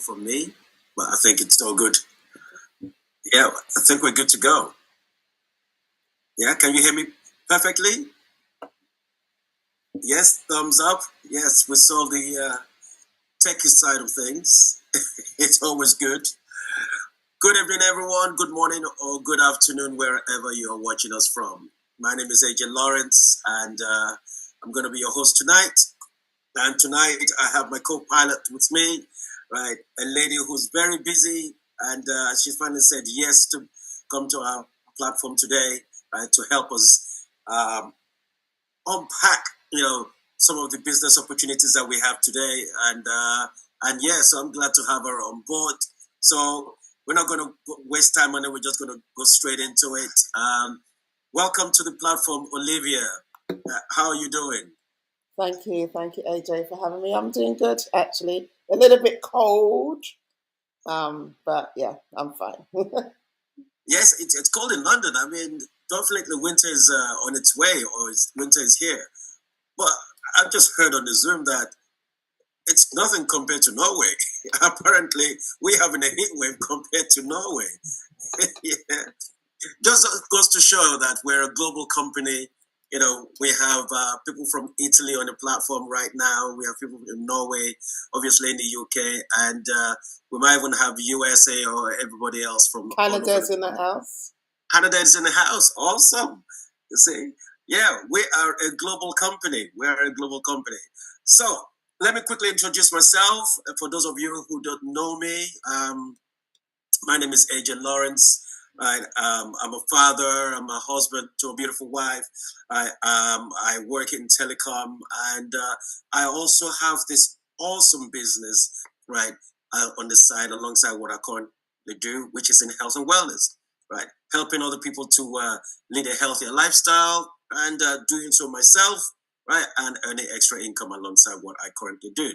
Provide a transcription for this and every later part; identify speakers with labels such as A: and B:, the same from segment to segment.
A: from me, but I think it's all good. Yeah, I think we're good to go. Yeah, can you hear me perfectly? Yes, thumbs up. Yes, we saw the techie side of things. It's always good. Good evening, everyone. Good morning or good afternoon, wherever you are watching us from. My name is AJ Lawrence, and I'm going to be your host tonight. And tonight, I have my co-pilot with me, right? A lady who's very busy, and she finally said yes to come to our platform today, right, to help us unpack, some of the business opportunities that we have today. And yeah, so I'm glad to have her on board. So we're not going to waste time on it. We're just going to go straight into it. Welcome to the platform, Olivia. How are you doing?
B: Thank you, AJ, for having me. I'm doing good, actually. A little bit cold, but yeah, I'm fine.
A: Yes, it's cold in London. I mean, definitely winter is on its way, or winter is here. But I've just heard on the Zoom that it's nothing compared to Norway. Apparently, we're having a heat wave compared to Norway. Yeah. Just goes to show that we're a global company. We have people from Italy on the platform right now. We have people in Norway, obviously in the UK, and we might even have USA or everybody else from all over
B: Canada's in the house.
A: Canada is in the house. Awesome. You see? Yeah, we are a global company. We are a global company. So let me quickly introduce myself. For those of you who don't know me, my name is Agent Lawrence. Right, I'm a father. I'm a husband to a beautiful wife. I work in telecom, and I also have this awesome business, right, on the side alongside what I currently do, which is in health and wellness, right, helping other people to lead a healthier lifestyle, and doing so myself, right, and earning extra income alongside what I currently do,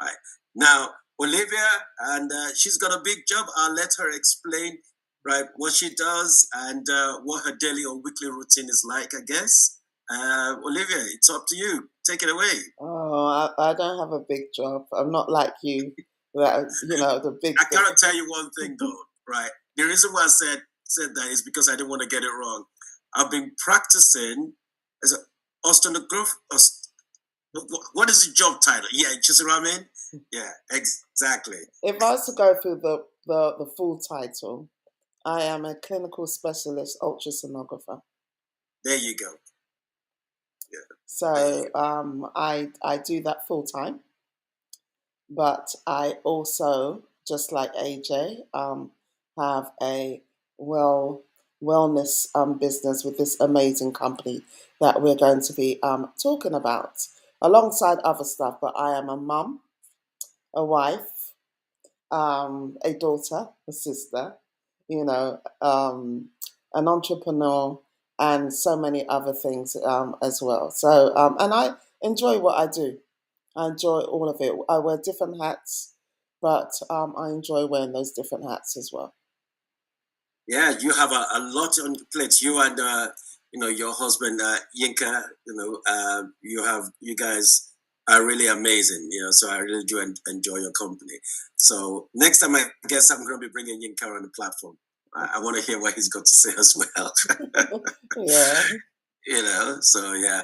A: right. Now, Olivia, and she's got a big job. I'll let her explain, right, what she does and what her daily or weekly routine is like, I guess. Olivia, it's up to you. Take it away.
B: Oh, I don't have a big job. I'm not like you. That the big.
A: I gotta tell you one thing though, right? The reason why I said that is because I didn't want to get it wrong. I've been practicing as an osteographer. What is the job title? Yeah, you see what I mean? Yeah, exactly.
B: If I was to go through the full title, I am a clinical specialist ultrasonographer.
A: There you go. Yeah.
B: So I do that full time, but I also, just like AJ, have a wellness business with this amazing company that we're going to be talking about alongside other stuff. But I am a mum, a wife, a daughter, a sister, an entrepreneur, and so many other things as well. So, and I enjoy what I do. I enjoy all of it. I wear different hats, but I enjoy wearing those different hats as well.
A: Yeah, you have a lot on your plate. You and your husband Yinka. You guys are really amazing. So I really do enjoy your company. So next time, I guess I'm going to be bringing Yinka on the platform. I want to hear what he's got to say as well.
B: Yeah.
A: So yeah.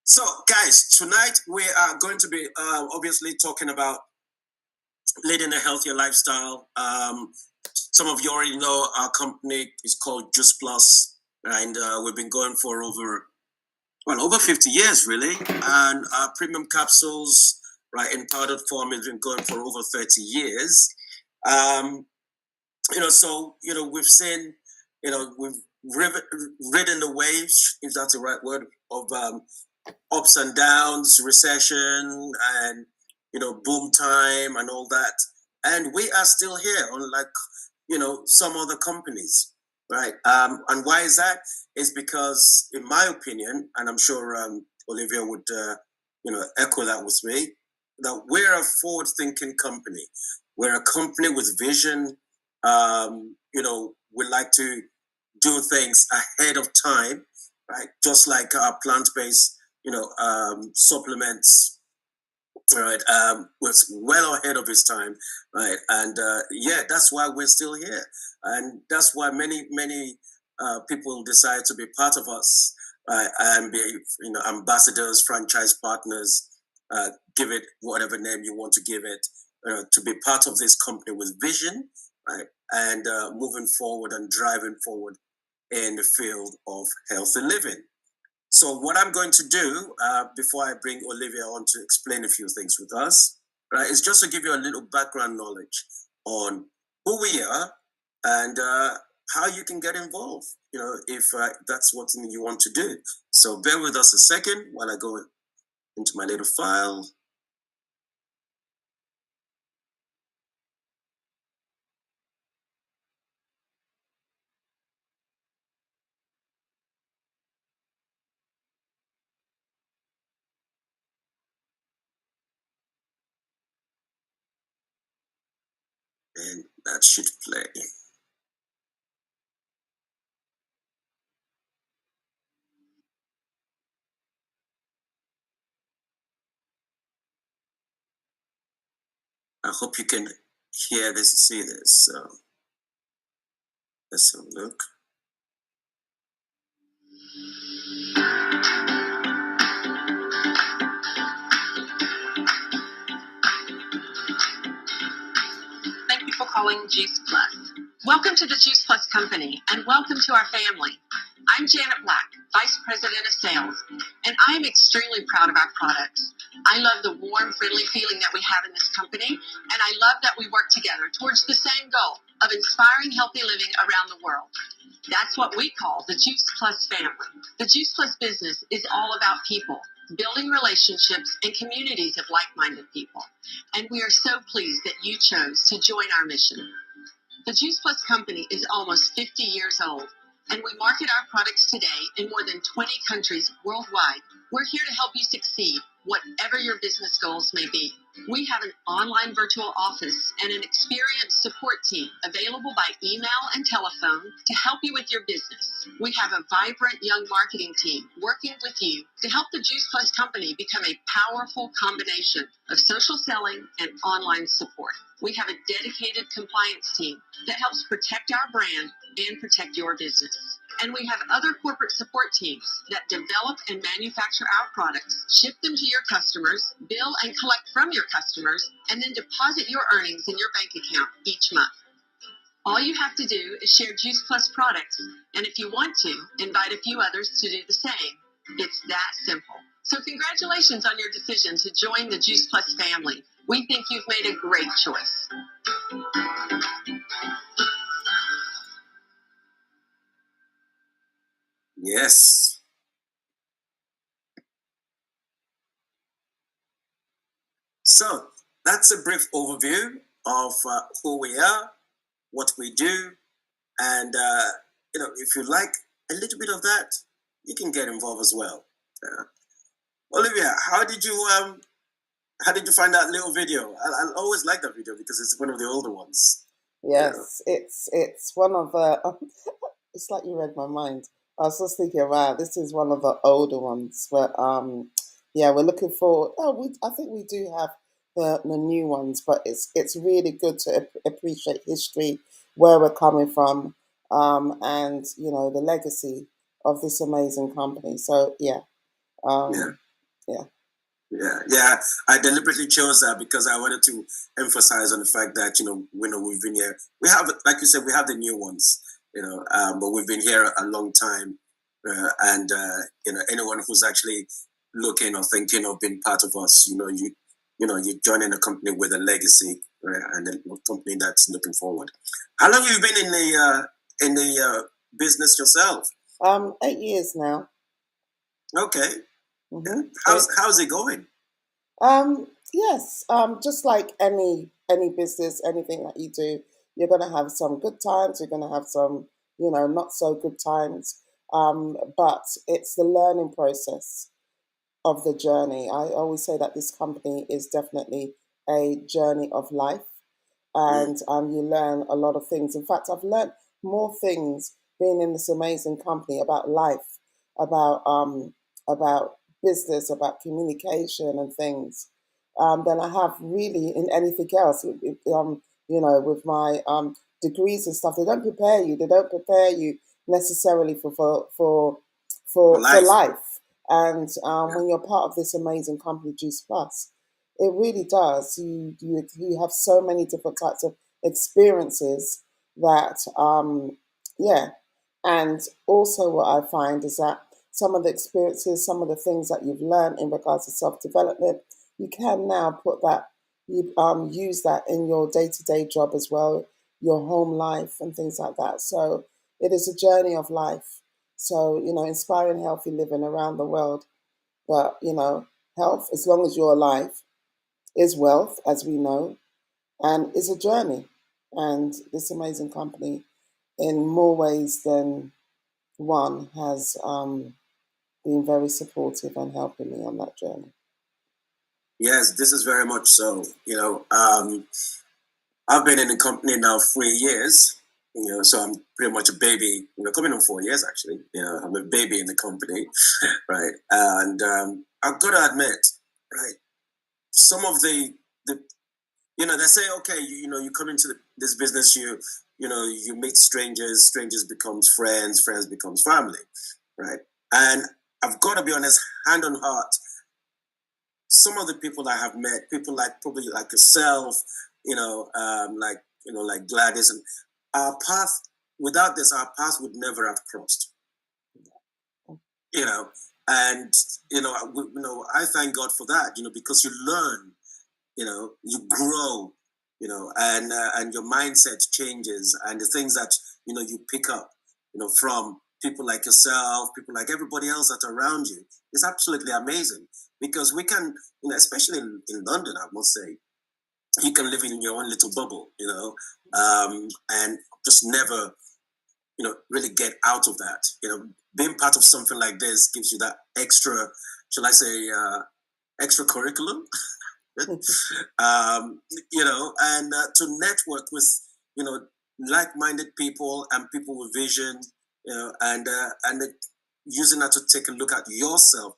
A: So guys, tonight we are going to be obviously talking about leading a healthier lifestyle. Some of you already know our company is called Juice Plus, and we've been going for over 50 years, really. And our premium capsules, right, in powdered form, has been going for over 30 years. Um, we've seen, we've ridden the waves, if that's the right word, of ups and downs, recession, and boom time, and all that. And we are still here, unlike some other companies, right? And why is that? Is because, in my opinion, and I'm sure Olivia would echo that with me, that we're a forward-thinking company. We're a company with vision. We like to do things ahead of time, right? Just like our plant-based supplements right, was well ahead of his time, right, and yeah, that's why we're still here, and that's why many people decide to be part of us, right, and be ambassadors, franchise partners, give it whatever name you want to give it, to be part of this company with vision, right, and moving forward and driving forward in the field of healthy living. So what I'm going to do before I bring Olivia on to explain a few things with us, right, is just to give you a little background knowledge on who we are and how you can get involved. If that's what you want to do. So bear with us a second while I go into my little file. And that should play. I hope you can hear this, see this. So let's have a look.
C: Thank you for calling Juice Plus. Welcome to the Juice Plus company and welcome to our family. I'm Janet Black, Vice President of Sales, and I am extremely proud of our products. I love the warm, friendly feeling that we have in this company, and I love that we work together towards the same goal of inspiring healthy living around the world. That's what we call the Juice Plus family. The Juice Plus business is all about people, building relationships and communities of like-minded people. And we are so pleased that you chose to join our mission. The Juice Plus company is almost 50 years old, and we market our products today in more than 20 countries worldwide. We're here to help you succeed, whatever your business goals may be. We have an online virtual office and an experienced support team available by email and telephone to help you with your business. We have a vibrant young marketing team working with you to help the Juice Plus company become a powerful combination of social selling and online support. We have a dedicated compliance team that helps protect our brand and protect your business. And we have other corporate support teams that develop and manufacture our products, ship them to your customers, bill and collect from your customers, and then deposit your earnings in your bank account each month. All you have to do is share Juice Plus products, and if you want to, invite a few others to do the same. It's that simple. So congratulations on your decision to join the Juice Plus family. We think you've made a great choice.
A: Yes. So that's a brief overview of who we are, what we do, and if you like a little bit of that, you can get involved as well. Olivia, how did you find that little video? I always like that video because it's one of the older ones.
B: Yes, it's one of the. It's like you read my mind. I was just thinking, wow, this is one of the older ones. But yeah, we're looking forward. Oh, I think we do have the new ones, but it's really good to appreciate history, where we're coming from, and the legacy of this amazing company. So yeah,
A: Yeah.
B: yeah.
A: Yeah. I deliberately chose that because I wanted to emphasize on the fact that we've been here. We have, like you said, we have the new ones, but we've been here a long time, and anyone who's actually looking or thinking of being part of us, you're joining a company with a legacy, and a company that's looking forward. How long have you been in the business yourself?
B: 8 years now.
A: Okay.
B: Mm-hmm.
A: How's it going?
B: Yes. Just like any business, anything that you do, you're gonna have some good times. You're gonna have some, not so good times. But it's the learning process of the journey. I always say that this company is definitely a journey of life, and you learn a lot of things. In fact, I've learned more things being in this amazing company about life, about about business, about communication and things. than I have really in anything else. With my degrees and stuff, they don't prepare you. They don't prepare you necessarily for
A: life.
B: life. And when you're part of this amazing company, Juice Plus, it really does. You have so many different types of experiences that yeah. And also, what I find is that some of the experiences, some of the things that you've learned in regards to self development, you can now put that, you use that in your day to day job as well, your home life and things like that. So it is a journey of life. So, inspiring healthy living around the world. But, health, as long as you're alive, is wealth, as we know, and is a journey. And this amazing company, in more ways than one, has been very supportive and helping me on that journey.
A: Yes, this is very much so. I've been in the company now 3 years. So I'm pretty much a baby. Coming on 4 years actually. I'm a baby in the company, right? And I've got to admit, right, some of the they say, okay, you come into this business, you meet strangers, strangers becomes friends, friends becomes family, right? And I've got to be honest, hand on heart, some of the people I have met, people like probably like yourself, like Gladys, and our path, without this, our path would never have crossed. You know, and I thank God for that. Because you learn, you grow, and your mindset changes, and the things that you pick up, from people like yourself, people like everybody else that's around you, is absolutely amazing. Because we can, especially in London, I must say, you can live in your own little bubble, and just never, really get out of that. Being part of something like this gives you that extra, shall I say, extra curriculum, and to network with, like-minded people and people with vision, and using that to take a look at yourself,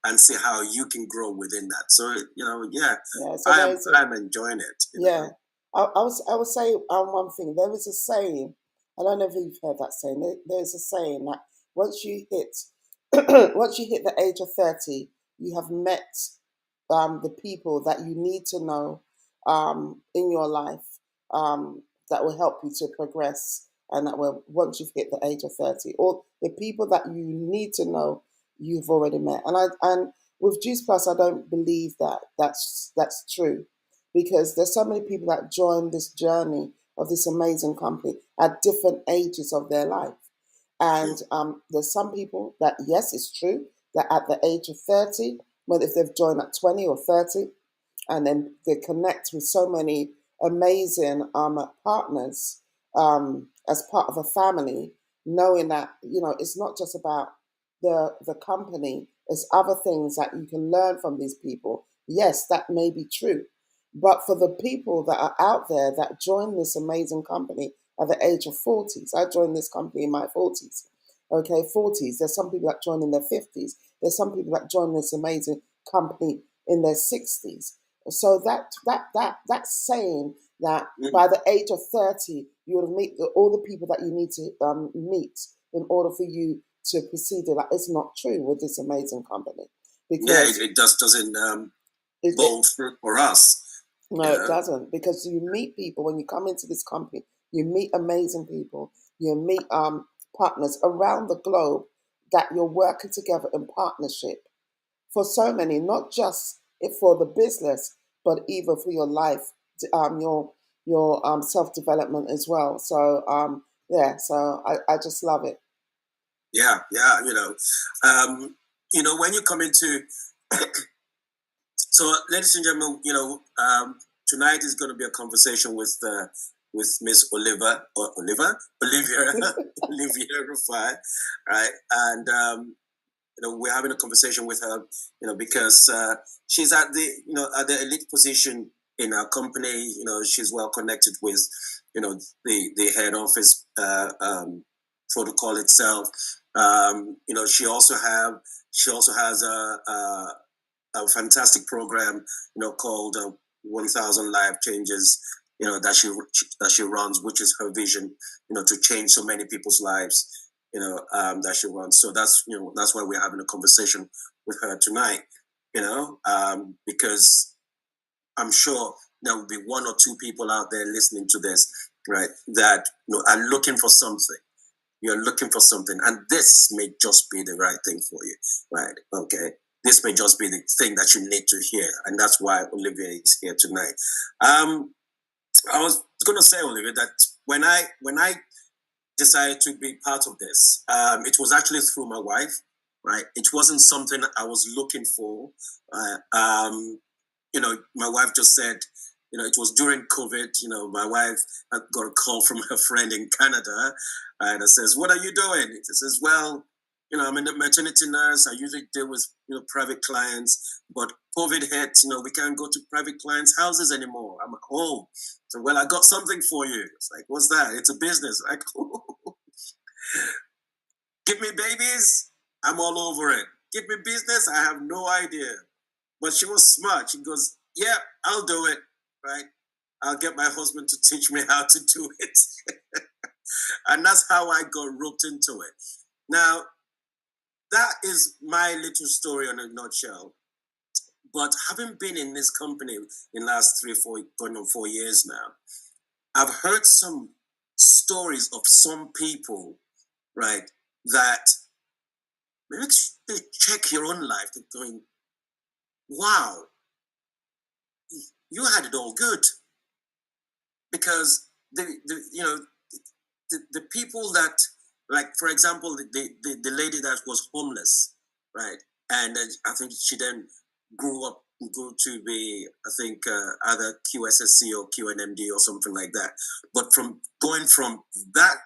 A: and see how you can grow within that. So,
B: Yeah, it's amazing.
A: I'm enjoying it.
B: Yeah. I would say one thing. There is a saying, I don't know if you've heard that saying. There's a saying that once you hit once you hit the age of 30, you have met the people that you need to know in your life, that will help you to progress, and that will, once you've hit the age of 30, or the people that you need to know, you've already met. And with Juice Plus, I don't believe that that's true, because there's so many people that join this journey of this amazing company at different ages of their life. And there's some people that, yes, it's true, that at the age of 30, well, if they've joined at 20 or 30, and then they connect with so many amazing partners, as part of a family, knowing that, it's not just about the company, there's other things that you can learn from these people. Yes, that may be true. But for the people that are out there that join this amazing company at the age of 40s, I joined this company in my 40s. Okay, 40s. There's some people that join in their 50s. There's some people that join this amazing company in their 60s. So that's saying that by the age of 30, you will meet all the people that you need to meet in order for you to proceed. That is not true with this amazing company.
A: Because it just doesn't bode fruit for us.
B: No, it doesn't, because you meet people when you come into this company. You meet amazing people. You meet partners around the globe that you're working together in partnership for so many, not just for the business, but even for your life, your self development as well. So so I just love it.
A: Yeah, when you come into so, ladies and gentlemen, tonight is going to be a conversation with Miss Olivia Olivia Rufai, right? And we're having a conversation with her, because she's at the elite position in our company. She's well connected with, the head office protocol itself. She also has a fantastic program, called 1,000 Life Changes, that she runs, which is her vision, to change so many people's lives, that she runs. So that's why we're having a conversation with her tonight, because I'm sure there will be one or two people out there listening to this, right, that are looking for something. You're looking for something, and this may just be the right thing for you, right? Okay, this may just be the thing that you need to hear, and that's why Olivia is here tonight. I was going to say, Olivia, that when I decided to be part of this, it was actually through my wife, right? It wasn't something I was looking for. My wife just said, it was during COVID. My wife had got a call from her friend in Canada, and it says, "What are you doing?" It says, "Well, I'm a maternity nurse. I usually deal with private clients, but COVID hit. We can't go to private clients' houses anymore. I'm at home. So, well, I got something for you." It's like, "What's that?" "It's a business." Like, "Give me babies, I'm all over it. Give me business, I have no idea." But she was smart. She goes, "Yeah, I'll do it, right? I'll get my husband to teach me how to do it." And that's how I got roped into it. Now, that is my little story in a nutshell. But having been in this company in the last going on 4 years now, I've heard some stories of some people, right, that makes you check your own life. They're going, "Wow, you had it all good." Because the people that, like, for example, the lady that was homeless, right, and I think she then grew to be, I think, either QSSC or QNMD or something like that. But from going from that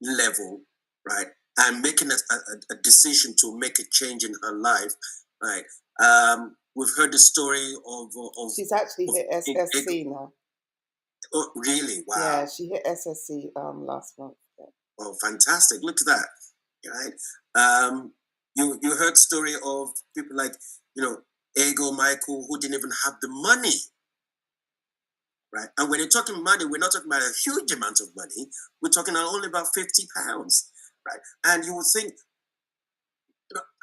A: level, right, and making a decision to make a change in her life, right. We've heard the story of
B: she's actually hit SSC now.
A: Oh, really? Wow.
B: Yeah, she hit SSC last month. Yeah.
A: Oh, fantastic. Look at that. Right? You heard story of people like, Ego Michael, who didn't even have the money. Right? And when you're talking money, we're not talking about a huge amount of money. We're talking only about £50. Right? And you would think,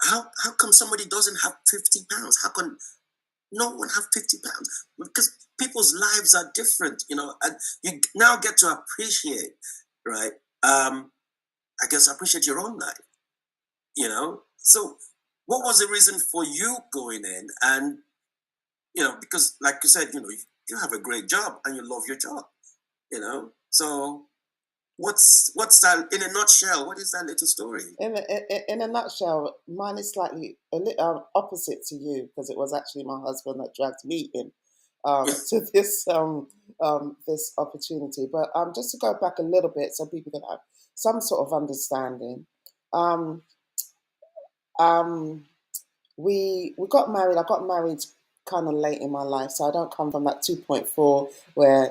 A: how come somebody doesn't have £50? How can no one have £50? Because people's lives are different, and you now get to appreciate, right? I guess appreciate your own life, So what was the reason for you going in? And, because like you said, you have a great job and you love your job, So what's that in a nutshell? What is that little story?
B: In a nutshell, mine is slightly opposite to you, because it was actually my husband that dragged me in to this this opportunity. But just to go back a little bit, so people can have some sort of understanding. We got married. I got married kind of late in my life, so I don't come from that 2.4 where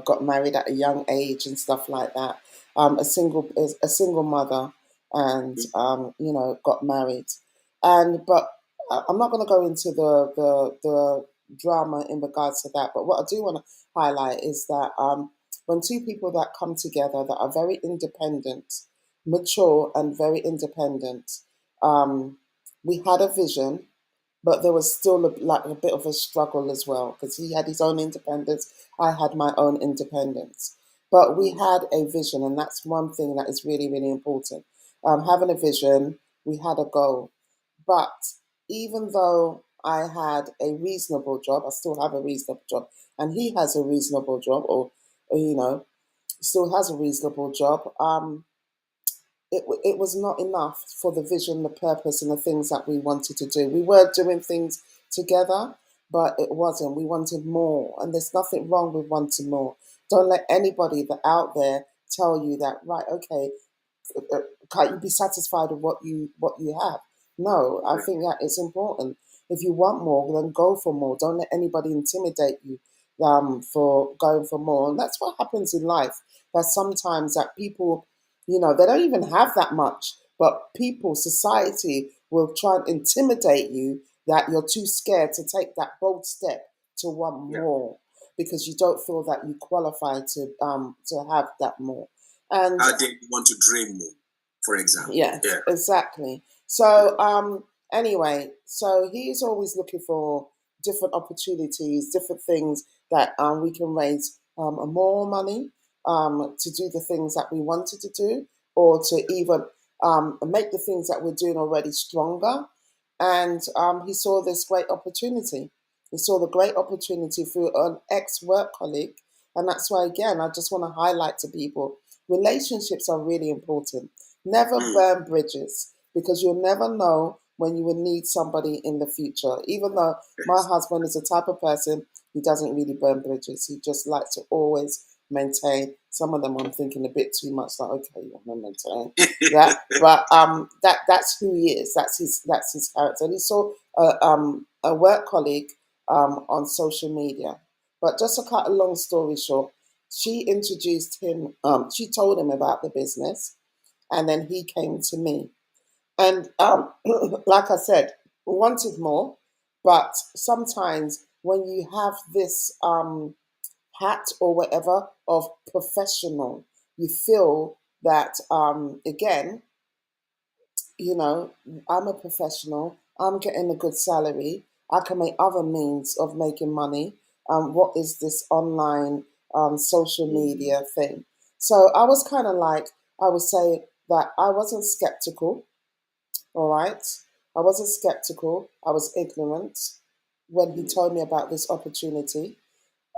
B: got married at a young age and stuff like that. A single mother, and got married, but I'm not going to go into the drama in regards to that. But what I do want to highlight is that when two people that come together that are very independent, mature and very independent, we had a vision, but there was still a bit of a struggle as well, because he had his own independence, I had my own independence. But we had a vision, and that's one thing that is really, really important. Having a vision, we had a goal. But even though I had a reasonable job, I still have a reasonable job, and he has a reasonable job, or still has a reasonable job. It was not enough for the vision, the purpose, and the things that we wanted to do. We were doing things together, but it wasn't. We wanted more, and there's nothing wrong with wanting more. Don't let anybody that out there tell you that, right, okay, can't you be satisfied with what you have? No, I think that it's important. If you want more, then go for more. Don't let anybody intimidate you for going for more. And that's what happens in life. That sometimes that people, they don't even have that much, but people, society will try and intimidate you that you're too scared to take that bold step to want
A: Yeah.
B: more because you don't feel that you qualify to have that more. And
A: How did you want to dream more, for example?
B: yes,
A: Yeah.
B: exactly. So anyway, so he's always looking for different opportunities, different things that we can raise more money to do the things that we wanted to do, or to even make the things that we're doing already stronger. And he saw this great opportunity. He saw the great opportunity through an ex-work colleague. And that's why, again, I just want to highlight to people, relationships are really important. Never burn bridges, because you'll never know when you will need somebody in the future. Even though my husband is the type of person, he doesn't really burn bridges. He just likes to always maintain. Some of them I'm thinking a bit too much, like, okay, you want to maintain that, but that's who he is. That's his character. And he saw a work colleague on social media. But just to cut a long story short, she introduced him. She told him about the business, and then he came to me. And like I said, wanted more, but sometimes when you have this hat or whatever of professional, you feel that again, I'm a professional. I'm getting a good salary. I can make other means of making money. What is this online social media thing? So I was kind of like, I would say that I wasn't skeptical. All right. I wasn't skeptical. I was ignorant when he told me about this opportunity.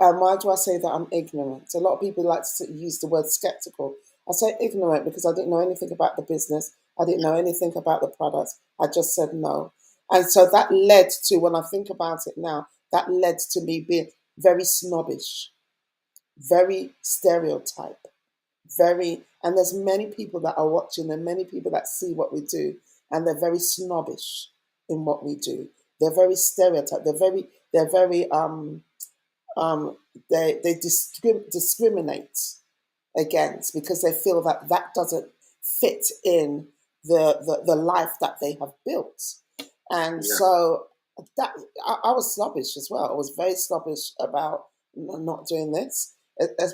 B: And why do I say that I'm ignorant? A lot of people like to use the word skeptical. I say ignorant because I didn't know anything about the business. I didn't know anything about the products. I just said no. And so that led to, when I think about it now, that led to me being very snobbish, very stereotype, and there's many people that are watching and many people that see what we do, and they're very snobbish in what we do. They're very stereotype. They're very um, they discriminate against, because they feel that that doesn't fit in the life that they have built. And
A: Yeah.
B: so that I was snobbish as well. I was very snobbish about not doing this.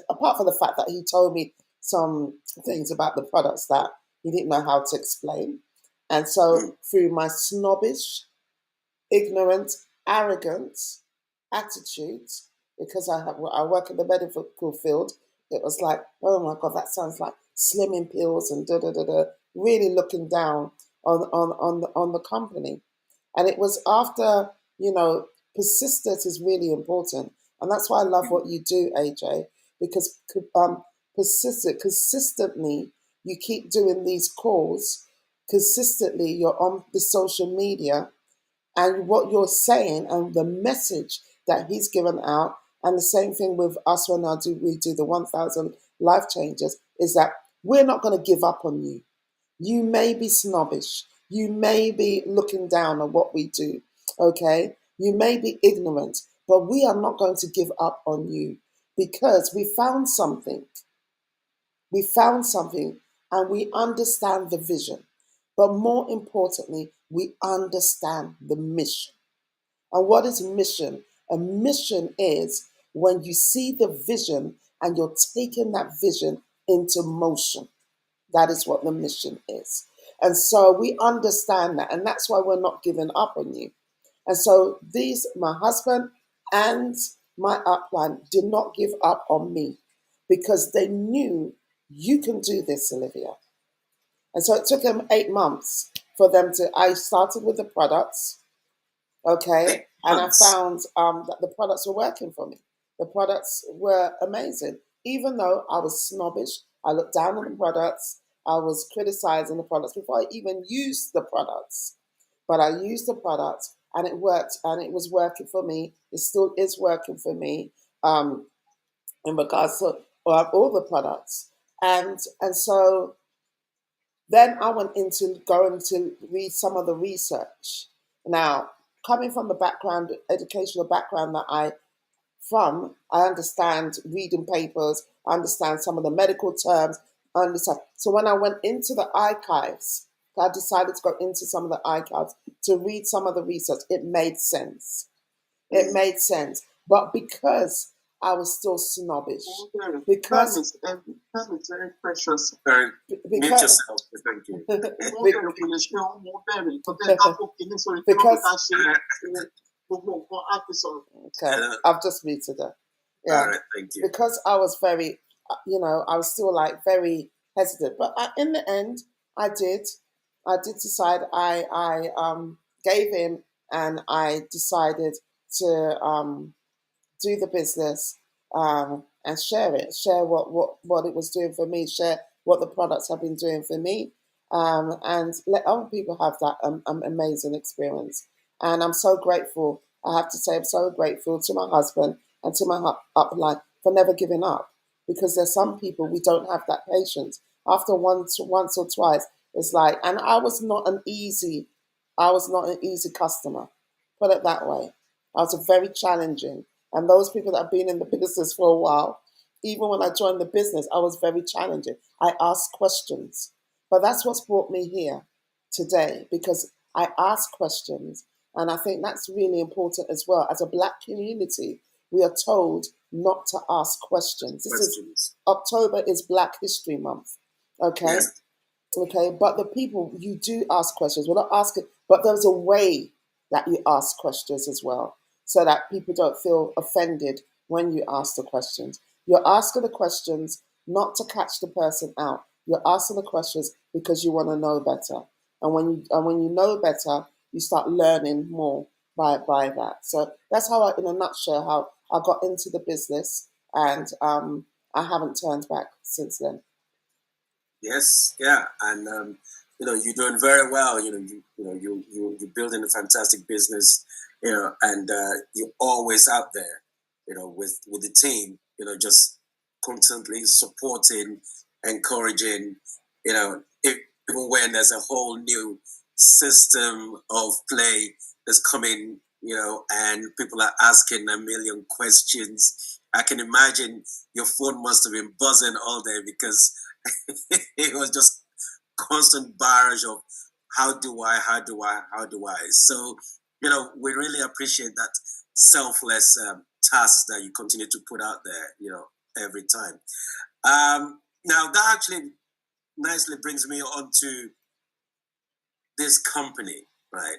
B: Apart from the fact that he told me some things about the products that he didn't know how to explain. And so through my snobbish, ignorant, arrogant attitude, because I work in the medical field, it was like, oh my God, that sounds like slimming pills and da da da da, really looking down on the company. And it was after, persistence is really important. And that's why I love what you do, AJ, because consistently, you keep doing these calls, consistently, you're on the social media, and what you're saying and the message that he's given out, and the same thing with us when we do the 1,000 life changes, is that we're not going to give up on you. You may be snobbish. You may be looking down on what we do, okay? You may be ignorant, but we are not going to give up on you, because we found something. We found something, and we understand the vision. But more importantly, we understand the mission. And what is mission? A mission is when you see the vision and you're taking that vision into motion. That is what the mission is. And so we understand that. And that's why we're not giving up on you. And so my husband and my upline did not give up on me, because they knew, you can do this, Olivia. And so it took them 8 months for them I started with the products, okay? And I found that the products were working for me. The products were amazing. Even though I was snobbish, I looked down on the products, I was criticizing the products before I even used the products. But I used the products, and it worked, and it was working for me. It still is working for me in regards to all the products. And so then I went into going to read some of the research. Now, coming from the educational background that I understand reading papers, I understand some of the medical terms, I understand. So when I went into the archives, I decided to go into some of the archives to read some of the research, it made sense. It made sense. But because I was still snobbish, because
A: time is very precious. Mute yourself. Thank you.
B: Okay, I've just muted her. Yeah.
A: All right, thank you.
B: Because I was very, I was still like very hesitant. But in the end, I did decide. I gave in, and I decided to do the business, and share what it was doing for me, share what the products have been doing for me, and let other people have that amazing experience. And I'm so grateful. I have to say, I'm so grateful to my husband and to my upline for never giving up, because there's some people we don't have that patience. After once or twice, it's like, and I was not an easy customer. Put it that way. I was very challenging. And those people that have been in the business for a while, even when I joined the business, I was very challenging. I asked questions. But that's what's brought me here today, because I ask questions. And I think that's really important as well. As a Black community, we are told not to ask questions. October is Black History Month. Okay?
A: Yes.
B: Okay, but the people, you do ask questions. We're not asking, but there's a way that you ask questions as well, so that people don't feel offended when you ask the questions. You're asking the questions not to catch the person out. You're asking the questions because you want to know better. And when you know better, you start learning more by that. So that's how in a nutshell, how I got into the business, and I haven't turned back since then.
A: Yes, yeah, and you're doing very well. You're building a fantastic business. And you're always out there. With the team. Just constantly supporting, encouraging. Even when there's a whole new system of play that's coming. And people are asking a million questions. I can imagine your phone must have been buzzing all day, because it was just constant barrage of how do I. So, we really appreciate that selfless task that you continue to put out there, every time. Now, that actually nicely brings me on to this company, right?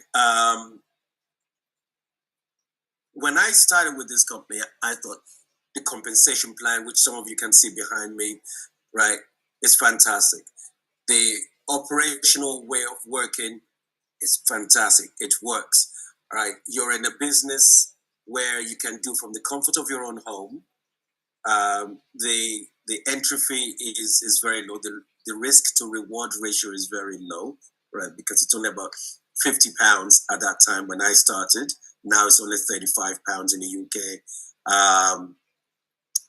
A: When I started with this company, I thought the compensation plan, which some of you can see behind me, right, is fantastic. The operational way of working is fantastic. It works. All right. You're in a business where you can do from the comfort of your own home. The entry fee is very low. The risk to reward ratio is very low, right? Because it's only about £50 at that time when I started. Now it's only £35 in the UK.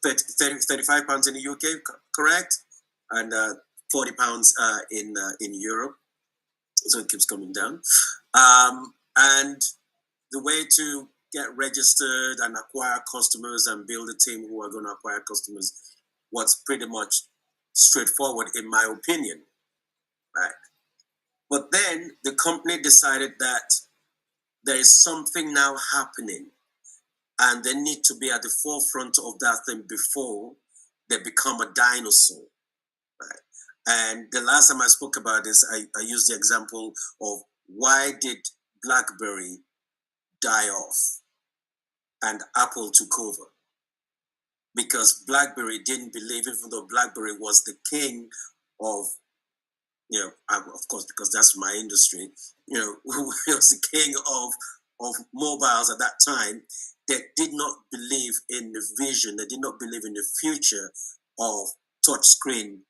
A: 35 pounds in the UK, correct? And £40 in Europe. So it keeps coming down. And the way to get registered and acquire customers and build a team who are going to acquire customers was pretty much straightforward, in my opinion, right? But then the company decided that there is something now happening, and they need to be at the forefront of that thing before they become a dinosaur, right? And the last time I spoke about this, I used the example of why did BlackBerry die off and Apple took over? Because BlackBerry didn't believe, even though BlackBerry was the king of, of course, because that's my industry, it was the king of mobiles at that time. They did not believe in the vision. They did not believe in the future of touchscreen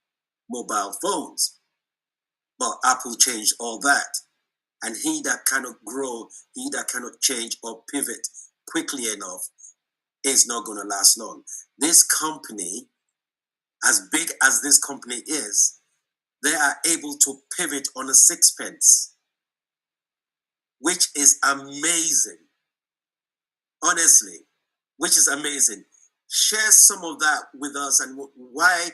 A: mobile phones. But Apple changed all that. And he that cannot grow, he that cannot change or pivot quickly enough is not going to last long. This company, as big as this company is, they are able to pivot on a sixpence, which is amazing. Honestly, which is amazing. Share some of that with us, and why,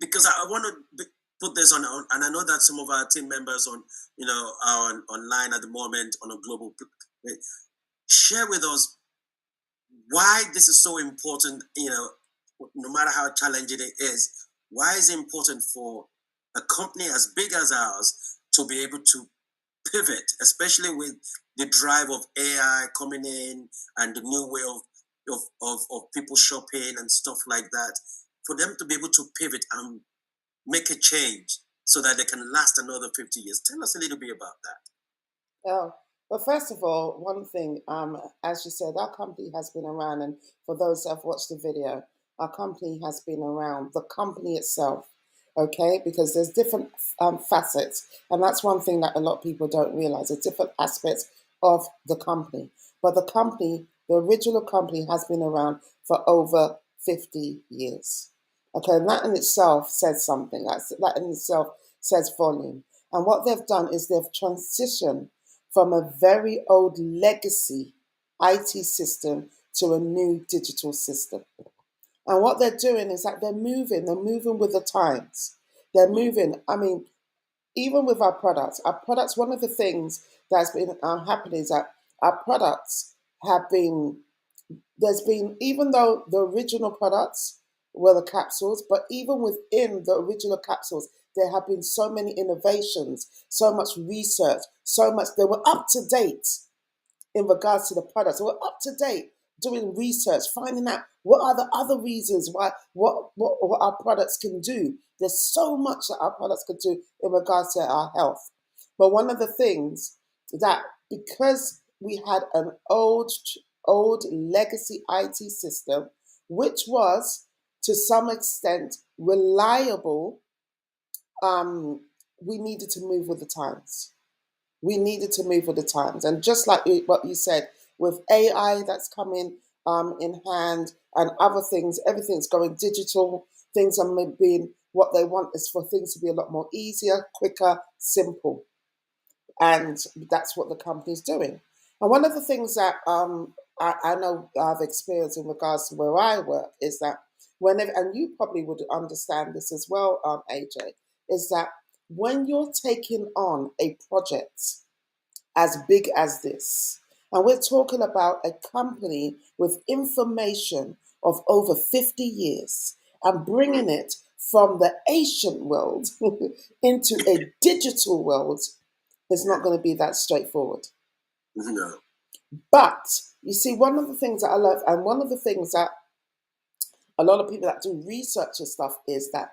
A: because I want to put this on, and I know that some of our team members are online at the moment on a global. Share with us why this is so important. No matter how challenging it is, why is it important for a company as big as ours to be able to pivot, especially with the drive of AI coming in and the new way of people shopping and stuff like that, for them to be able to pivot and make a change so that they can last another 50 years. Tell us a little bit about that.
B: Oh, well, first of all, one thing, as you said, our company has been around, and for those that have watched the video, our company has been around, the company itself, okay, because there's different facets, and that's one thing that a lot of people don't realize. There's different aspects of the company, but the original company has been around for over 50 years. Okay, and that in itself says something. That in itself says volume. And what they've done is they've transitioned from a very old legacy IT system to a new digital system. And what they're doing is that they're moving with the times. They're moving. I mean, even with our products, one of the things that's been happening is that our products have been, even though the original products were the capsules, but even within the original capsules, there have been so many innovations, so much research, they were up to date in regards to the products. They were up to date doing research, finding out what are the other reasons why, what our products can do. There's so much that our products can do in regards to our health. But one of the things that, because we had an old legacy IT system, which was to some extent reliable, we needed to move with the times. And just like what you said, with AI that's coming in hand and other things, everything's going digital. Things are being, what they want is for things to be a lot more easier, quicker, simple. And that's what the company's doing. And one of the things that I know I've experienced in regards to where I work is that whenever, and you probably would understand this as well, AJ, is that when you're taking on a project as big as this, and we're talking about a company with information of over 50 years and bringing it from the ancient world into a digital world, is not going to be that straightforward.
A: No.
B: But you see, one of the things that I love, and one of the things that a lot of people that do research and stuff, is that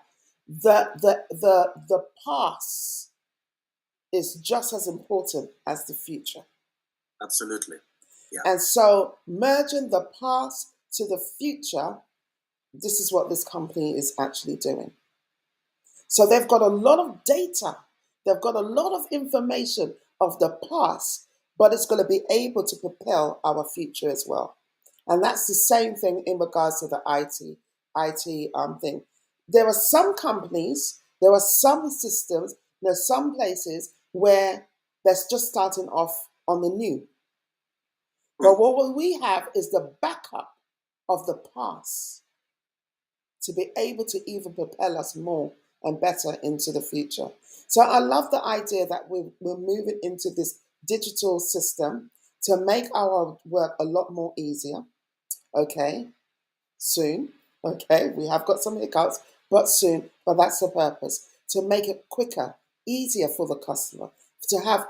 B: the past is just as important as the future.
A: Absolutely. Yeah.
B: And so merging the past to the future, this is what this company is actually doing. So they've got a lot of data. They've got a lot of information of the past, but it's going to be able to propel our future as well. And that's the same thing in regards to the IT thing. There are some companies, there are some systems, there are some places where they're just starting off on the new. But what we have is the backup of the past to be able to even propel us more and better into the future. So I love the idea that we're moving into this digital system to make our work a lot more easier. Okay, soon. Okay, we have got some hiccups, but soon. But that's the purpose, to make it quicker, easier for the customer, to have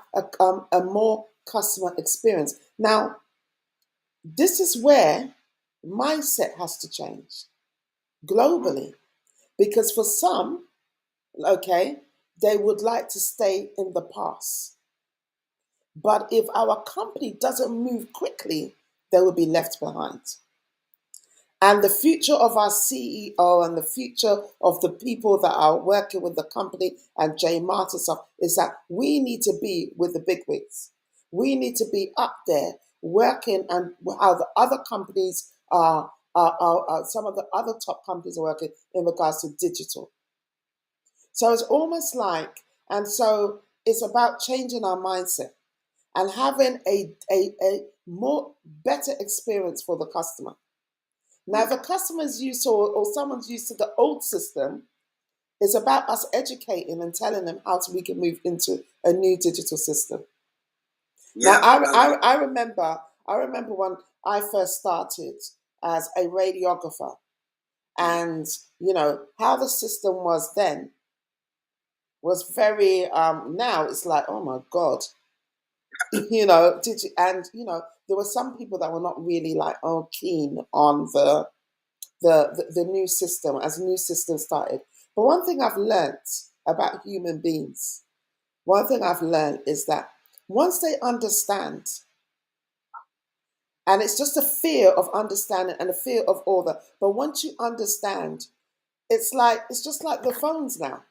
B: a more customer experience. Now, this is where mindset has to change globally, because for some, okay, they would like to stay in the past. But if our company doesn't move quickly, they will be left behind. And the future of our CEO and the future of the people that are working with the company and Jay Martin stuff is that we need to be with the big wigs. We need to be up there working, and how the other companies are some of the other top companies are working in regards to digital. So it's almost like, and so it's about changing our mindset and having a more better experience for the customer. Now, if a customer's used to, or someone's used to the old system, It's about us educating and telling them how we can move into a new digital system. Now,
A: Yeah.
B: I remember when I first started as a radiographer, and how the system was then was very. Now it's like, oh my god, did you? And there were some people that were not really like keen on the new system as new system started. But one thing I've learnt about human beings, one thing I've learned is that once they understand, and it's just a fear of understanding and a fear of order, but once you understand, it's just like the phones now.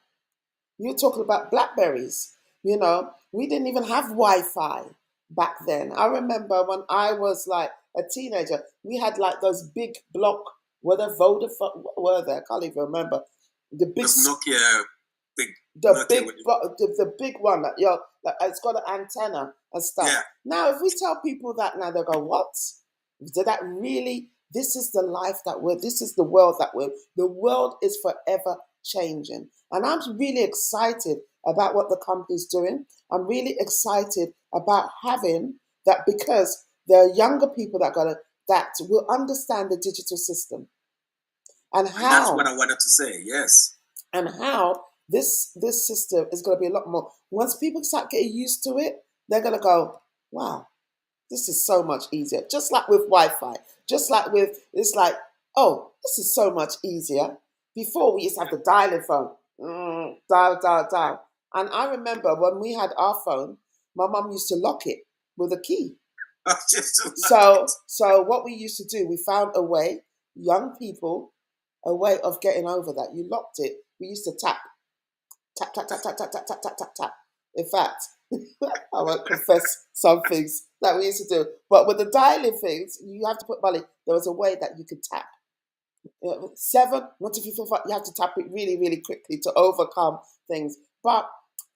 B: You're talking about Blackberries. We didn't even have Wi-Fi back then. I remember when I was like a teenager, we had like those big block, were there Vodafone, what were there? I can't even remember. The big,
A: This Nokia, big
B: the
A: Nokia
B: big,
A: with
B: the big one that like, it's got an antenna and stuff.
A: yeah.
B: Now, if we tell people that now, they go, "What? Did that really? This is the life that we're. This is the world that we're. The world is forever changing." And I'm really excited about what the company's doing. I'm really excited about having that because there are younger people that will understand the digital system and
A: And that's what
B: how
A: I wanted to say. Yes.
B: this system is going to be a lot more. Once people start getting used to it, they're going to go, "Wow, this is so much easier." Just like with Wi-Fi, just like it's like, "Oh, this is so much easier." Before we used to have the dialing phone, dial, dial, dial. And I remember when we had our phone, my mum used to lock it with a key.
A: Just to
B: So what we used to do, we found a way, young people, a way of getting over that. You locked it. We used to tap, tap, tap, tap, tap, tap, tap, tap, tap, tap, tap. In fact, I won't confess some things that we used to do. But with the dialing things, you have to put money. There was a way that you could tap. 7, 1, 2, 3, 4, 5. You have to tap it really, really quickly to overcome things. But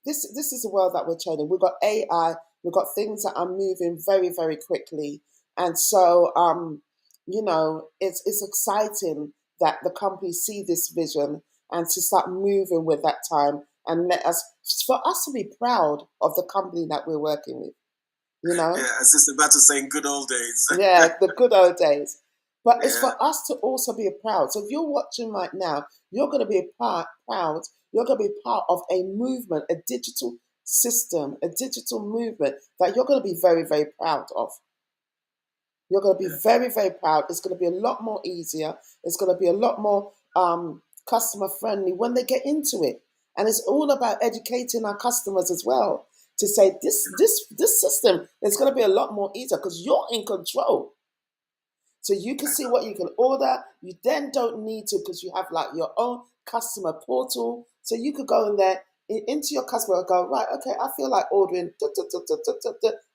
B: this is the world that we're changing. We've got AI. We've got things that are moving very, very quickly, and so it's exciting that the companies see this vision and to start moving with that time and for us to be proud of the company that we're working with.
A: yeah, I was just about to say good old days.
B: Yeah, the good old days. But it's
A: Yeah.
B: for us to also be proud. So if you're watching right now, you're going to be proud. You're going to be part of a movement, a digital system, a digital movement that you're going to be very, very proud of. You're going to be very, very proud. It's going to be a lot more easier. It's going to be a lot more customer friendly when they get into it. And it's all about educating our customers as well to say this system is going to be a lot more easier because you're in control. So you can see what you can order. You then don't need to because you have like your own customer portal. So you could go in there into your customer and go, right, okay, I feel like ordering.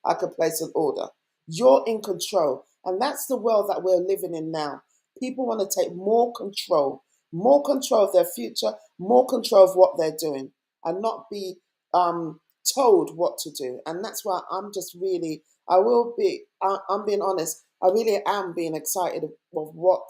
B: I can place an order. You're in control. And that's the world that we're living in now. People want to take more control of their future, more control of what they're doing, and not be told what to do. And that's why I'm just really, I'm being honest, I really am being excited of what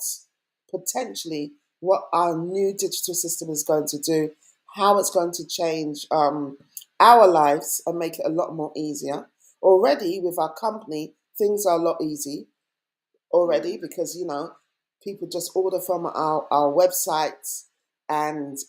B: our new digital system is going to do, how it's going to change our lives and make it a lot more easier. Already with our company, things are a lot easy already because people just order from our websites and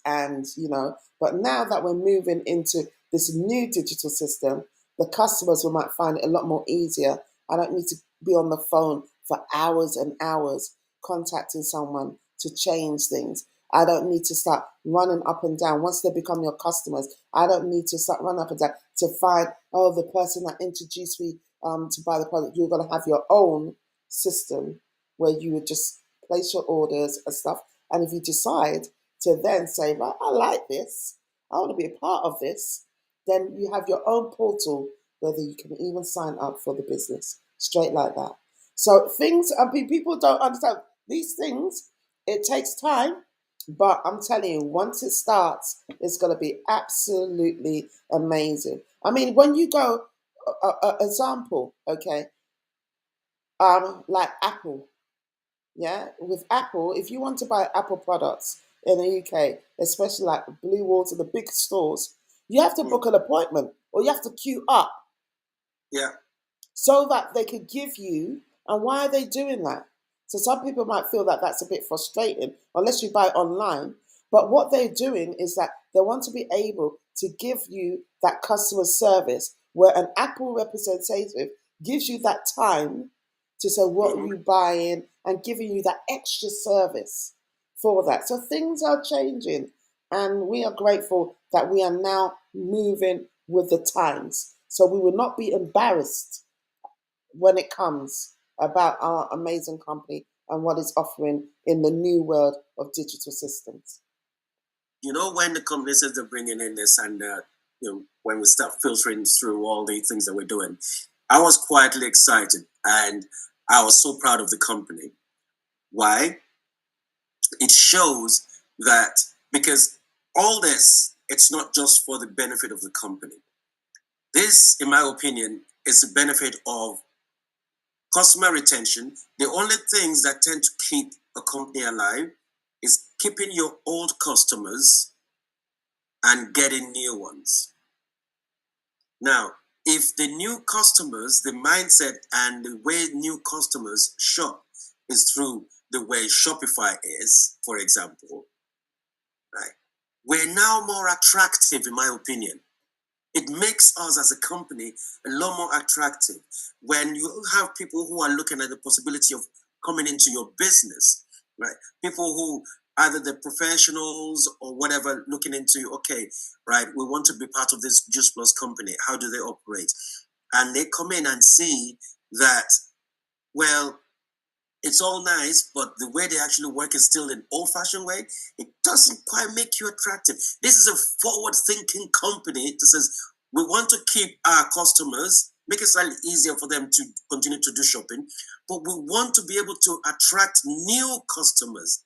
B: but now that we're moving into this new digital system, the customers will might find it a lot more easier. I don't need to be on the phone for hours and hours contacting someone to change things. I don't need to start running up and down. Once they become your customers, I don't need to start running up and down to find, the person that introduced me to buy the product. You're going to have your own system where you would just place your orders and stuff. And if you decide to then say, right, I like this, I want to be a part of this, then you have your own portal whether you can even sign up for the business straight like that. So people don't understand these things. It takes time, but I'm telling you, once it starts, it's going to be absolutely amazing. I mean, when you go, example, okay, like Apple, yeah, with Apple, if you want to buy Apple products, in the UK, especially like Blue Water, the big stores, you have to book an appointment or you have to queue up.
A: Yeah.
B: So that they could give you, and why are they doing that? So some people might feel that that's a bit frustrating unless you buy online. But what they're doing is that they want to be able to give you that customer service where an Apple representative gives you that time to say what
A: Mhm.
B: you buying and giving you that extra service for that. So things are changing, and we are grateful that we are now moving with the times. So we will not be embarrassed when it comes about our amazing company and what it's offering in the new world of digital systems.
A: You know, when the company says they're bringing in this, and when we start filtering through all the things that we're doing, I was quietly excited, and I was so proud of the company. Why? It shows that, because all this, it's not just for the benefit of the company. This, in my opinion, is the benefit of customer retention. The only things that tend to keep a company alive is keeping your old customers and getting new ones. Now, if the new customers, the mindset and the way new customers shop is through the way Shopify is, for example, right? We're now more attractive, in my opinion. It makes us as a company a lot more attractive. When you have people who are looking at the possibility of coming into your business, right? People who either the professionals or whatever looking into, okay, right, we want to be part of this Juice Plus company. How do they operate? And they come in and see that, well, it's all nice, but the way they actually work is still an old-fashioned way. It doesn't quite make you attractive. This is a forward-thinking company that says we want to keep our customers, make it slightly easier for them to continue to do shopping, but we want to be able to attract new customers.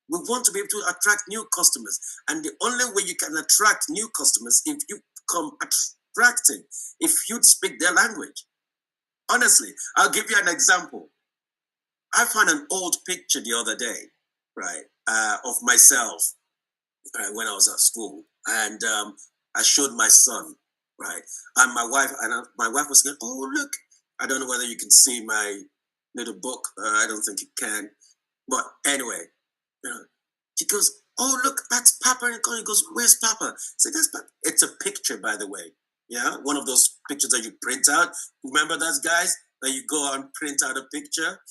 A: We want to be able to attract new customers, and the only way you can attract new customers if you become attractive, if you speak their language. Honestly, I'll give you an example. I found an old picture the other day, right, of myself when I was at school, and I showed my son, right, and my wife was going, "Oh, look!" I don't know whether you can see my little book. I don't think you can, but anyway, you know, she goes, "Oh, look, that's Papa." And he goes, "Where's Papa?" I said, "That's Papa." It's a picture, by the way. Yeah, one of those pictures that you print out. Remember those guys that you go and print out a picture?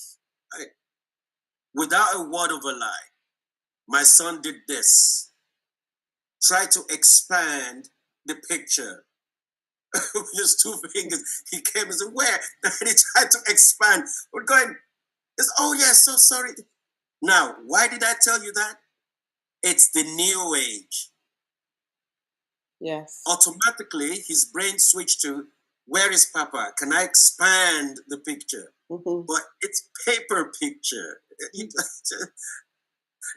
A: Without a word of a lie, my son did this. Try to expand the picture with his two fingers. He came and said, "Where?" And he tried to expand. We're going, "Oh, yeah, so sorry." Now, why did I tell you that? It's the new age.
B: Yes.
A: Automatically, his brain switched to, "Where is Papa? Can I expand the picture?"
B: Mm-hmm.
A: But it's paper picture.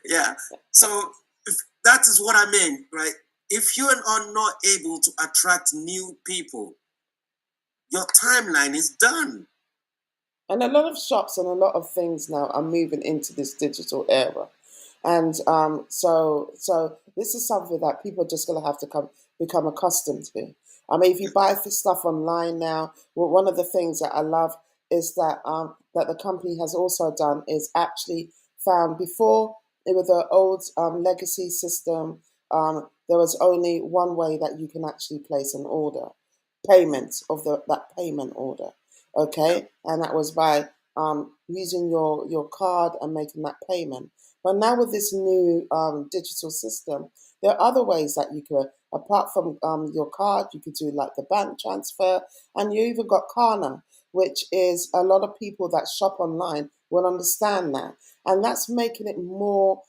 A: Yeah. So that is what I mean, right? If you are not able to attract new people, your timeline is done.
B: And a lot of shops and a lot of things now are moving into this digital era. And so this is something that people are just going to have to become accustomed to. I mean, if you buy stuff online now, well, one of the things that I love is that the company has also done is actually found before it was the old legacy system. There was only one way that you can actually place an order, payment of that payment order. Okay, and that was by using your card and making that payment. But now with this new digital system, there are other ways that you could, apart from your card, you could do like the bank transfer, and you even got Klarna, which is a lot of people that shop online will understand that, and that's making it more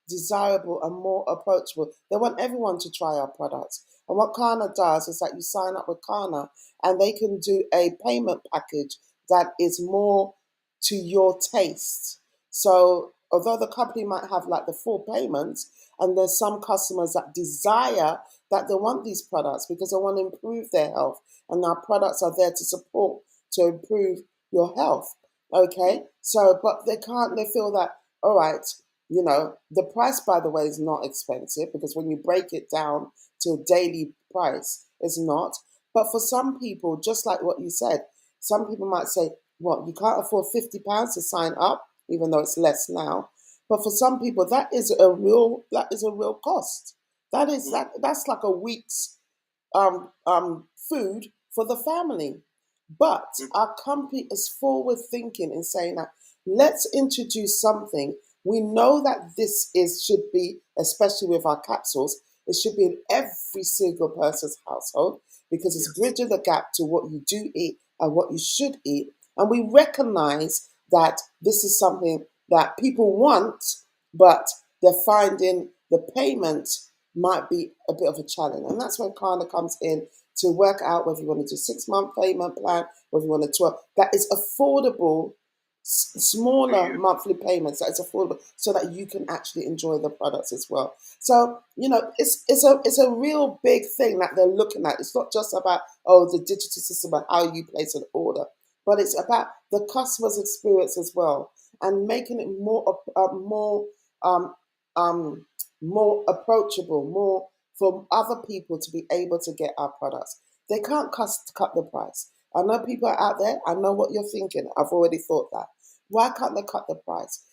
B: desirable and more approachable. They want everyone to try our products, and what Klarna does is that you sign up with Klarna, and they can do a payment package that is more to your taste. So although the company might have like the full payments, and there's some customers that desire that they want these products because they want to improve their health, and our products are there to support to improve your health. Okay, so but they feel that, all right, You know, the price, by the way, is not expensive because when you break it down to a daily price, it's not. But for some people, just like what you said, some people might say, well, you can't afford £50 to sign up, even though it's less now. But for some people, that is a real cost. That's like a week's food for the family. But our company is forward thinking in saying that let's introduce something. We know that should be, especially with our capsules, it should be in every single person's household because it's bridging the gap to what you do eat and what you should eat. And we recognize that this is something that people want, but they're finding the payment might be a bit of a challenge. And that's when Kana comes in to work out whether you want to do 6 month payment plan, whether you want to 12, that is affordable, smaller monthly payments that is affordable so that you can actually enjoy the products as well. So, it's a real big thing that they're looking at. It's not just about, the digital system and how you place an order, but it's about the customer's experience as well and making it more approachable, more for other people to be able to get our products. They can't cut the price. I know people are out there. I know what you're thinking. I've already thought that. Why can't they cut the price?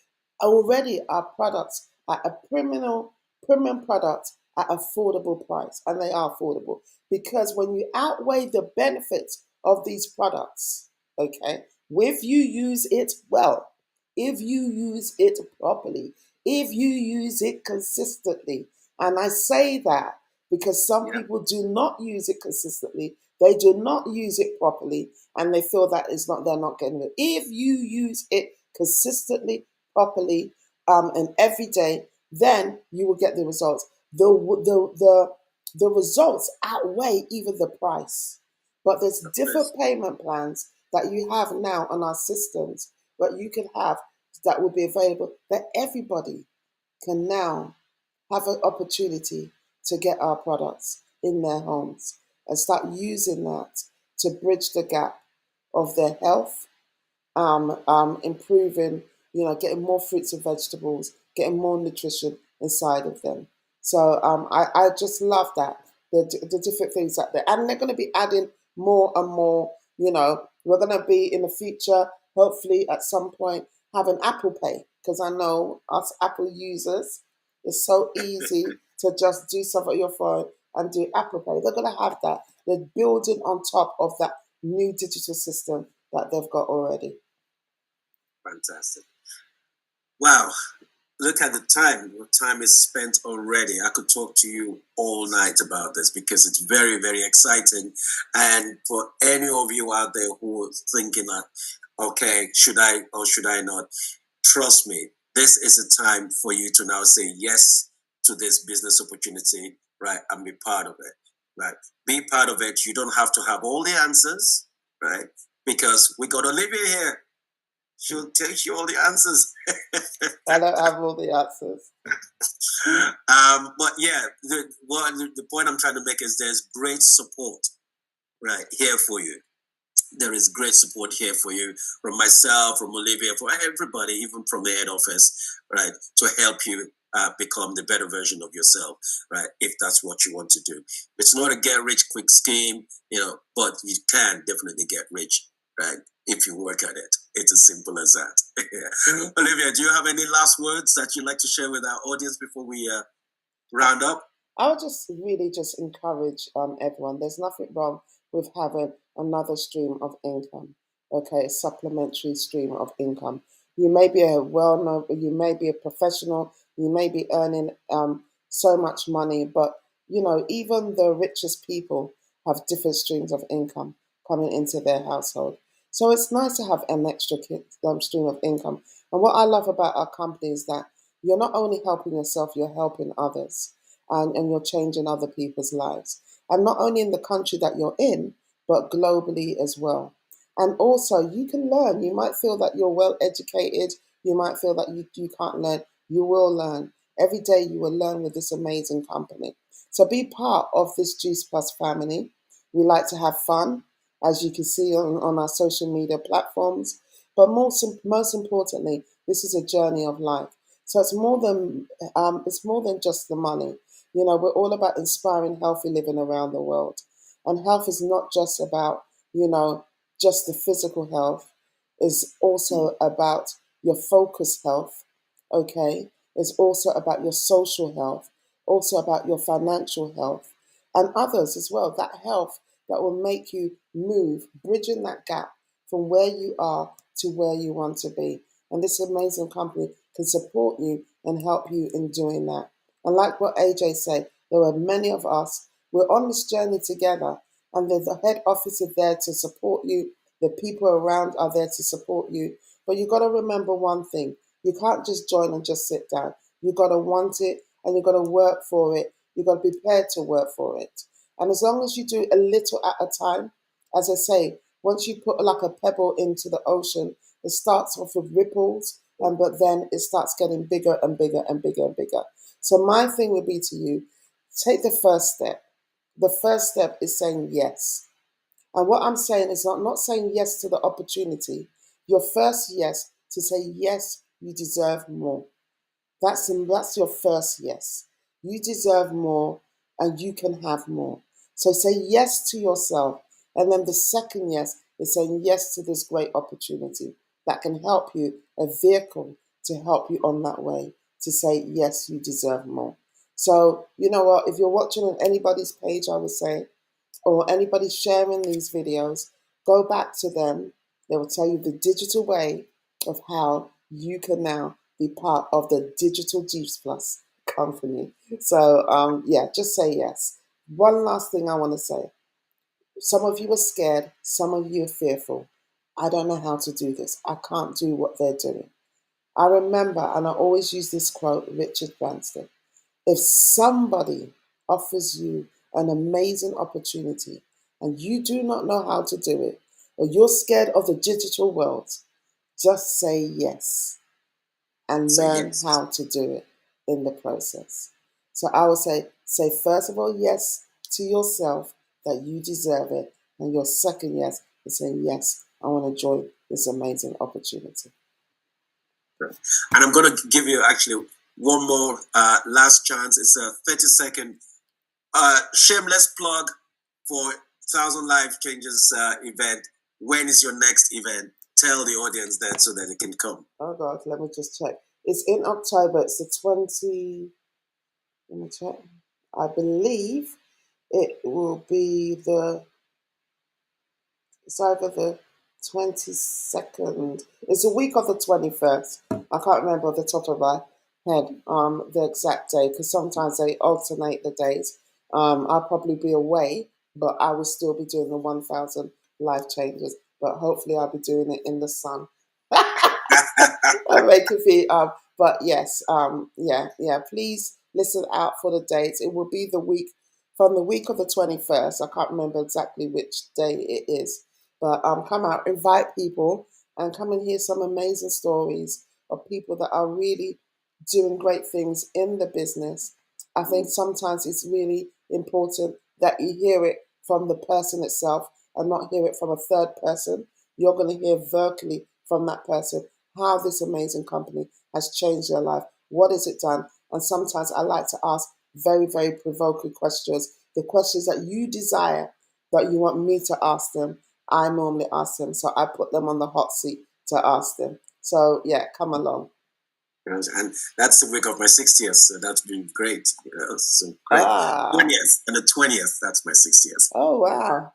B: Already, our products are a premium product at affordable price, and they are affordable because when you outweigh the benefits of these products, okay, if you use it well, if you use it properly, if you use it consistently, and I say that because some people do not use it consistently, they do not use it properly, and they feel that they're not getting it. If you use it consistently, properly, and every day, then you will get the results. The results outweigh even the price. But there's different payment plans that you have now on our systems that you can have that will be available that everybody can now have an opportunity to get our products in their homes and start using that to bridge the gap of their health, improving, getting more fruits and vegetables, getting more nutrition inside of them. So I just love that, the different things that and they're going to be adding more and more. We're going to be in the future, hopefully at some point, having Apple Pay because I know us Apple users, it's so easy to just do something on your phone and do Apple Pay. They're going to have that. They're building on top of that new digital system that they've got already.
A: Fantastic. Wow. Look at the time. What time is spent already? I could talk to you all night about this because it's very, very exciting. And for any of you out there who are thinking that, okay, should I or should I not? Trust me, this is a time for you to now say yes to this business opportunity, right? And be part of it, right? Be part of it. You don't have to have all the answers, right? Because we got Olivia here. She'll teach you all the answers.
B: I don't have all the answers.
A: But yeah, the point I'm trying to make is there's great support right here for you. There is great support here for you from myself, from Olivia, from everybody, even from the head office, right, to help you become the better version of yourself, right, if that's what you want to do. It's not a get-rich-quick scheme, but you can definitely get rich, right, if you work at it. It's as simple as that. Olivia, do you have any last words that you'd like to share with our audience before we round up?
B: I would just really just encourage everyone. There's nothing wrong with having another stream of income, okay, a supplementary stream of income. You may be you may be a professional, you may be earning so much money, but even the richest people have different streams of income coming into their household. So it's nice to have an extra stream of income. And what I love about our company is that you're not only helping yourself, you're helping others, and you're changing other people's lives. And not only in the country that you're in, but globally as well. And also, you can learn. You might feel that you're well educated. You might feel that you can't learn. You will learn. Every day you will learn with this amazing company. So be part of this Juice Plus family. We like to have fun, as you can see on our social media platforms. But most importantly, this is a journey of life. So it's more than just the money. You know, we're all about inspiring healthy living around the world, and health is not just about, you know, just the physical health. It's also about your focus health. Okay, it's also about your social health, also about your financial health, and others as well. That health that will make you move, bridging that gap from where you are to where you want to be. And this amazing company can support you and help you in doing that. And like what AJ said, there are many of us, we're on this journey together, and the head office is there to support you. The people around are there to support you. But you got to remember one thing: you can't just join and just sit down. You got to want it, and you got to work for it. You got to be prepared to work for it. And as long as you do a little at a time, as I say, once you put like a pebble into the ocean, it starts off with ripples, and but then it starts getting bigger and bigger and bigger and bigger. So my thing would be to you: take the first step. The first step is saying yes. And what I'm saying is not saying yes to the opportunity. Your first yes to say yes, you deserve more. That's your first yes. You deserve more and you can have more. So say yes to yourself. And then the second yes is saying yes to this great opportunity that can help you, a vehicle to help you on that way to say yes, you deserve more. So, you know what, if you're watching on anybody's page, I would say, or anybody sharing these videos, go back to them. They will tell you the digital way of how you can now be part of the Digital Juice Plus company. So, yeah, just say yes. One last thing I want to say. Some of you are scared, some of you are fearful. I don't know how to do this. I can't do what they're doing. I remember, and I always use this quote, Richard Branson: if somebody offers you an amazing opportunity and you do not know how to do it, or you're scared of the digital world, just say yes and
A: Say
B: learn
A: yes.
B: how to do it in the process. So I would say first of all, yes to yourself that you deserve it. And your second yes is saying, yes, I want to enjoy this amazing opportunity.
A: And I'm going to give you actually one more last chance. It's a 30-second shameless plug for 1,000 Life Changes event. When is your next event? Tell the audience that so that they can come.
B: Oh God, let me just check. It's in October. It's the 20. Let me check. I believe it will be it's either the 22nd. It's a week of the 21st. I can't remember off the top of my head the exact day, because sometimes they alternate the days. I'll probably be away, but I will still be doing the 1,000 Life Changes. But hopefully I'll be doing it in the sun. I make it feel but yes, yeah. Please listen out for the dates. It will be the week from the week of the 21st. I can't remember exactly which day it is, but come out, invite people, and come and hear some amazing stories of people that are really doing great things in the business. I think sometimes it's really important that you hear it from the person itself and not hear it from a third person. You're going to hear verbally from that person how this amazing company has changed their life. What has it done? And sometimes I like to ask very, very provoking questions. The questions that you desire that you want me to ask them, I normally ask them. So I put them on the hot seat to ask them. So yeah, come along.
A: And that's the week of my 60th, so that's been great. So great. 20th, and the 20th, that's my 60th.
B: Oh, wow.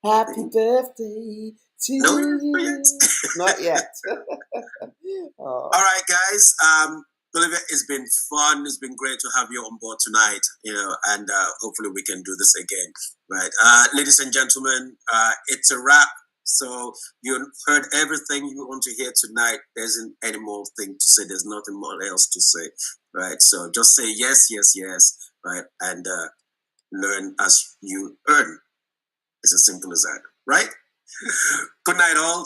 B: Happy birthday to you. Not yet.
A: All right, guys. Olivia, it's been fun. It's been great to have you on board tonight, and hopefully we can do this again, right? Ladies and gentlemen, it's a wrap. So you heard everything you want to hear tonight. There isn't any more thing to say. There's nothing more else to say, right? So just say yes, yes, yes, right? And learn as you earn. It's as simple as that, right? Good night, all.